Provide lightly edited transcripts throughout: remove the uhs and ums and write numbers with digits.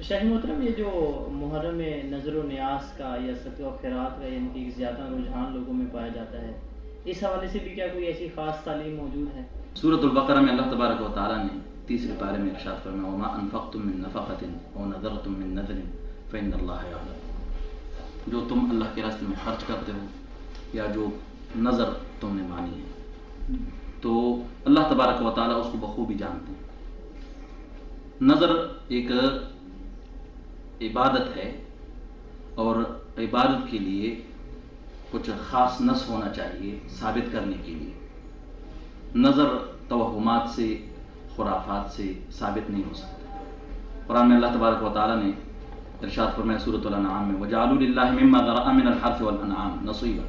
شاہ محترم، یہ جو محرم میں نظر و نیاز کا یا صدقہ و خیرات کا یعنی کہ زیادہ رجحان لوگوں میں پایا جاتا ہے، اس حوالے سے بھی کیا کوئی ایسی خاص تعلیم موجود ہے؟ سورۃ البقرہ میں اللہ تبارک و تعالیٰ نے تیسرے پارے میں ارشاد فرمایا وما انفقتم من نفقۃ او نذرتم من نذر فإن اللہ یعلم، جو تم اللہ کے راستے میں خرچ کرتے ہو یا جو نظر تم نے مانی ہے تو اللہ تبارک و تعالیٰ اس کو بخوبی جانتے ہیں۔ نظر ایک عبادت ہے اور عبادت کے لیے کچھ خاص نص ہونا چاہیے ثابت کرنے کے لیے۔ نظر توہمات سے خرافات سے ثابت نہیں ہو سکتا۔ قرآن میں اللہ تبارک و تعالیٰ نے ارشاد فرمایا سورۃ الانعام میں وَجَعَلُوا لِلَّهِ مِمَّا ذَرَأَ مِنَ الْحَرْثِ وَالْأَنْعَامِ نَصِيبًا۔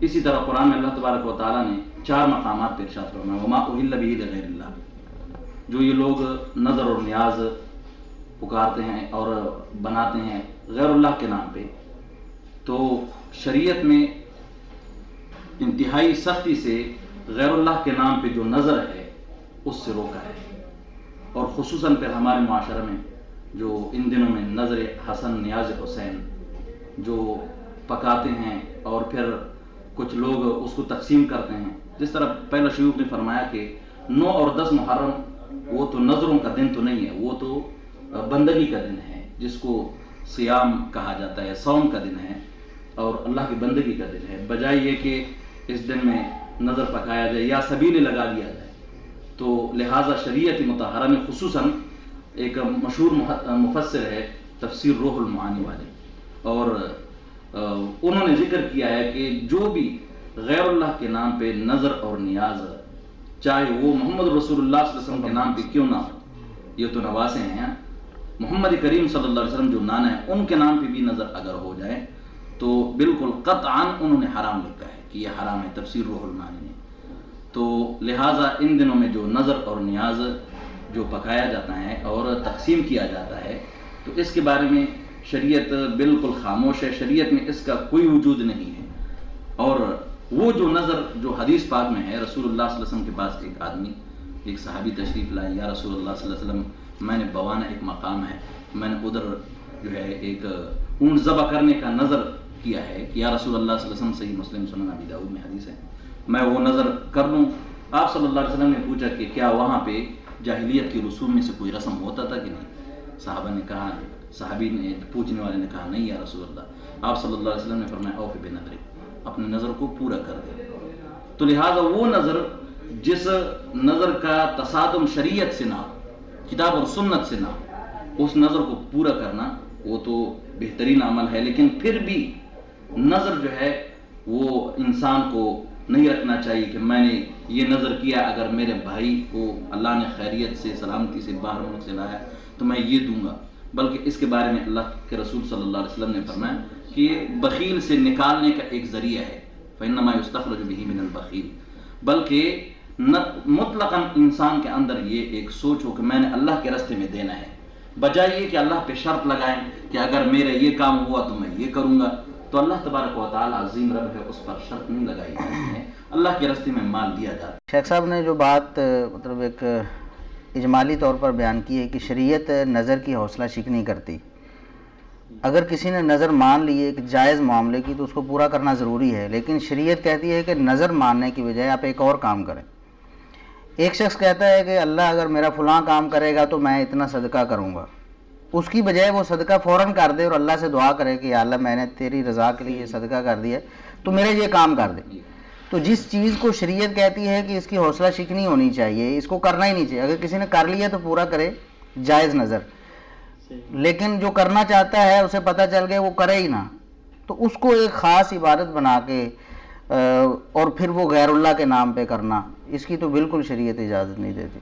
اسی طرح قرآن میں اللہ تبارک و تعالیٰ نے 4 مقامات پر ارشاد فرمایا وَمَا أُهِلَّ بِهِ لِغَيْرِ اللَّهِ، جو یہ لوگ نظر اور نیاز پکارتے ہیں اور بناتے ہیں غیر اللہ کے نام پہ، تو شریعت میں انتہائی سختی سے غیر اللہ کے نام پہ جو نظر ہے اس سے روکا ہے۔ اور خصوصاً پھر ہمارے معاشرے میں جو ان دنوں میں نظر حسن نیاز حسین جو پکاتے ہیں اور پھر کچھ لوگ اس کو تقسیم کرتے ہیں، جس طرح پہلا شیوخ نے فرمایا کہ 9 اور 10 محرم وہ تو نظروں کا دن تو نہیں ہے، وہ تو بندگی کا دن ہے جس کو صیام کہا جاتا ہے، صوم کا دن ہے اور اللہ کی بندگی کا دن ہے۔ بجائے یہ کہ اس دن میں نظر پکایا جائے یا سبیلے لگا دیا جائے، تو لہٰذا شریعت مطہرہ میں خصوصاً ایک مشہور مفسر ہے تفسیر روح المعانی والے، اور انہوں نے ذکر کیا ہے کہ جو بھی غیر اللہ کے نام پہ نظر اور نیاز، چاہے وہ محمد رسول اللہ صلی اللہ علیہ وسلم کے نام پہ کیوں نہ ہو، یہ تو نواسے ہیں، محمد کریم صلی اللہ علیہ وسلم جو نانا ہے ان کے نام پہ بھی نظر اگر ہو جائے تو بالکل قطعاً انہوں نے حرام لکھا ہے کہ یہ حرام ہے، تفسیر روح المعانی نے۔ تو لہٰذا ان دنوں میں جو نظر اور نیاز جو پکایا جاتا ہے اور تقسیم کیا جاتا ہے تو اس کے بارے میں شریعت بالکل خاموش ہے، شریعت میں اس کا کوئی وجود نہیں ہے۔ اور وہ جو نظر جو حدیث پاک میں ہے، رسول اللہ صلی اللہ علیہ وسلم کے پاس ایک آدمی ایک صحابی تشریف لائے، یا رسول اللہ صلی اللہ علیہ وسلم میں نے بوانا ایک مقام ہے، میں نے ادھر جو ہے ایک اونٹ ذبح کرنے کا نظر کیا ہے کہ یا رسول اللہ صلی اللہ علیہ وسلم، صحیح مسلم سنن ابی داؤد میں حدیث ہے، میں وہ نظر کر لوں۔ آپ صلی اللہ علیہ وسلم نے پوچھا کہ کیا وہاں پہ جاہلیت کی رسوم میں سے کوئی رسم ہوتا تھا کہ نہیں؟ صحابہ نے کہا، صحابی نے پوچھنے والے نے کہا نہیں یا رسول اللہ۔ آپ صلی اللہ علیہ وسلم نے فرمایا اوفِ بنظرک، اپنے نظر کو پورا کر دے۔ تو لہٰذا وہ نظر جس نظر کا تصادم شریعت سے نہ ہو، کتاب اور سنت سے نہ ہو، اس نظر کو پورا کرنا وہ تو بہترین عمل ہے، لیکن پھر بھی نظر جو ہے وہ انسان کو نہیں رکھنا چاہیے کہ میں نے یہ نظر کیا اگر میرے بھائی کو اللہ نے خیریت سے سلامتی سے باہر ملک سے لایا تو میں یہ دوں گا، بلکہ اس کے بارے میں اللہ کے رسول صلی اللہ علیہ وسلم نے فرمایا کہ یہ بخیل سے نکالنے کا ایک ذریعہ ہے، فإنما يستخرج به من البخیل، بلکہ مطلقاً انسان کے اندر یہ ایک سوچ ہو کہ میں نے اللہ کے راستے میں دینا ہے، بجائے یہ کہ اللہ پہ شرط لگائیں کہ اگر میرا یہ کام ہوا تو میں یہ کروں گا۔ تو اللہ تبارک و تعالیٰ عظیم رب ہے، اس پر شرط نہیں لگائی جاتی ہے، اللہ کے راستے میں مال دیا جاتا ہے۔ شیخ صاحب نے جو بات مطلب ایک اجمالی طور پر بیان کی ہے کہ شریعت نظر کی حوصلہ شکنی نہیں کرتی، اگر کسی نے نظر مان لی ایک جائز معاملے کی تو اس کو پورا کرنا ضروری ہے، لیکن شریعت کہتی ہے کہ نظر ماننے کی بجائے آپ ایک اور کام کریں۔ ایک شخص کہتا ہے کہ اللہ اگر میرا فلاں کام کرے گا تو میں اتنا صدقہ کروں گا، اس کی بجائے وہ صدقہ فوراً کر دے اور اللہ سے دعا کرے کہ یا اللہ میں نے تیری رضا کے لیے یہ صدقہ کر دیا تو میرے یہ کام کر دے۔ تو جس چیز کو شریعت کہتی ہے کہ اس کی حوصلہ شکنی ہونی چاہیے، اس کو کرنا ہی نہیں چاہیے، اگر کسی نے کر لیا تو پورا کرے، جائز نظر، لیکن جو کرنا چاہتا ہے اسے پتہ چل گیا وہ کرے ہی نہ، تو اس کو ایک خاص عبادت بنا کے اور پھر وہ غیر اللہ کے نام پہ کرنا، اس کی تو بالکل شریعت اجازت نہیں دیتی۔